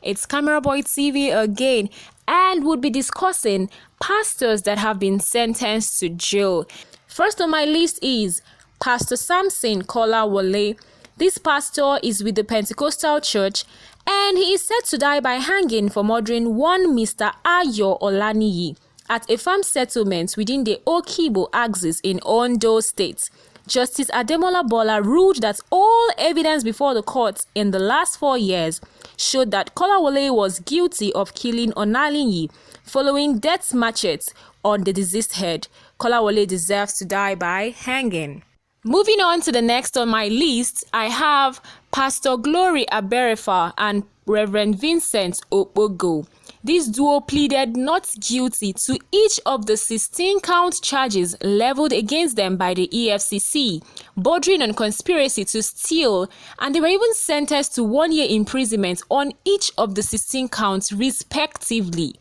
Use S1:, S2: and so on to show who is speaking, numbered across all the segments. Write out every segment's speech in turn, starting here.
S1: It's Camera Boy TV again, and we'll be discussing pastors that have been sentenced to jail. First on my list is Pastor Samson Kolawole. This pastor is with the Pentecostal Church, and he is set to die by hanging for murdering one Mr. Ayo Olaniyi at a farm settlement within the Okibo axis in Ondo State. Justice Ademola Bola ruled that all evidence before the court in the last 4 years showed that Kolawole was guilty of killing Olaniyi following death machetes on the deceased head. Kolawole deserves to die by hanging. Moving on to the next on my list, I have Pastor Glory Abefar and Reverend Vincent Opogo. This duo pleaded not guilty to each of the 16-count charges leveled against them by the EFCC, bordering on conspiracy to steal, and they were even sentenced to 1 year imprisonment on each of the 16 counts respectively.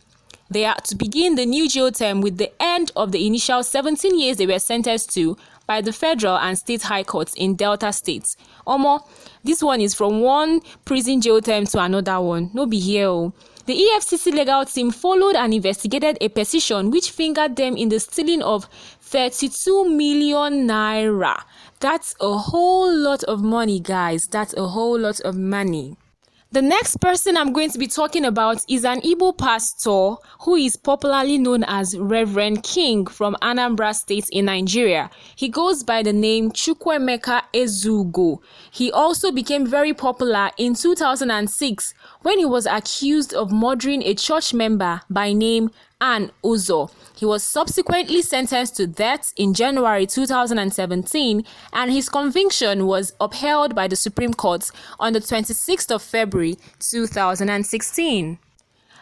S1: They are to begin the new jail term with the end of the initial 17 years they were sentenced to by the federal and state high courts in Delta states. This one is from one prison jail term to another one. No be here. The EFCC legal team followed and investigated a petition which fingered them in the stealing of 32 million naira. That's a whole lot of money, guys. That's a whole lot of money. The next person I'm going to be talking about is an Igbo pastor who is popularly known as Reverend King from Anambra State in Nigeria. He goes by the name Chukwuemeka Eze. He also became very popular in 2006 when he was accused of murdering a church member by name Ann Uzo. He was subsequently sentenced to death in January 2017, and his conviction was upheld by the Supreme Court on the 26th of February 2016.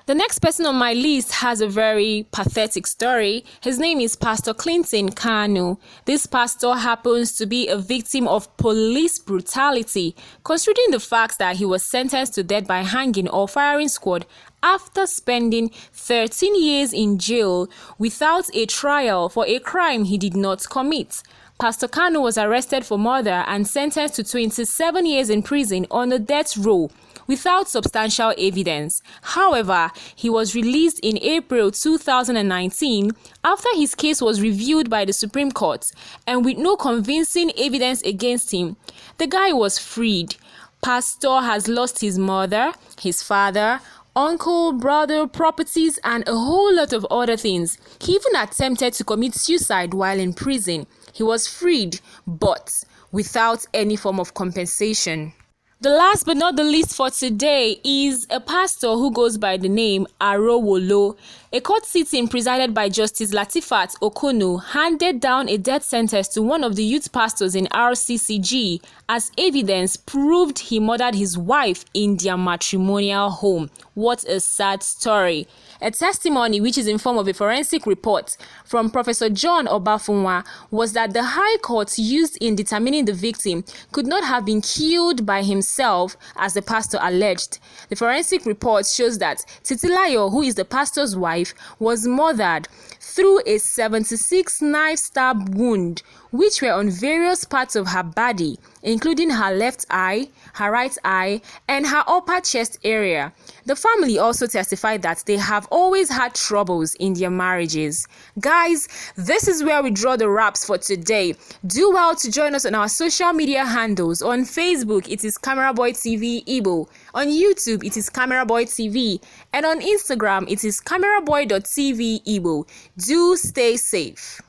S1: The next person on my list has a very pathetic story. His name is Pastor Clinton Kanu. This pastor happens to be a victim of police brutality, considering the fact that he was sentenced to death by hanging or firing squad after spending 13 years in jail without a trial for a crime he did not commit. Pastor Kanu was arrested for murder and sentenced to 27 years in prison on a death row without substantial evidence. However, he was released in April 2019 after his case was reviewed by the Supreme Court, and with no convincing evidence against him, the guy was freed. Pastor has lost his mother, his father, uncle, brother, properties, and a whole lot of other things. He even attempted to commit suicide while in prison. He was freed, but without any form of compensation. The last but not the least for today is a pastor who goes by the name Arolo. A court sitting presided by Justice Latifat Okono handed down a death sentence to one of the youth pastors in RCCG as evidence proved he murdered his wife in their matrimonial home. What a sad story. A testimony which is in form of a forensic report from Professor John Obafunwa was that the High Court used in determining the victim could not have been killed by himself as the pastor alleged. The forensic report shows that Titilayo, who is the pastor's wife, was murdered through a 76 knife stab wound which were on various parts of her body, including her left eye, her right eye, and her upper chest area. The family also testified that they have always had troubles in their marriages. Guys, this is where we draw the wraps for today. Do well to join us on our social media handles. On Facebook, it is Camera Boy TV Igbo. On YouTube, it is Camera Boy TV. And on Instagram, it is cameraboy.tv Igbo. Do stay safe.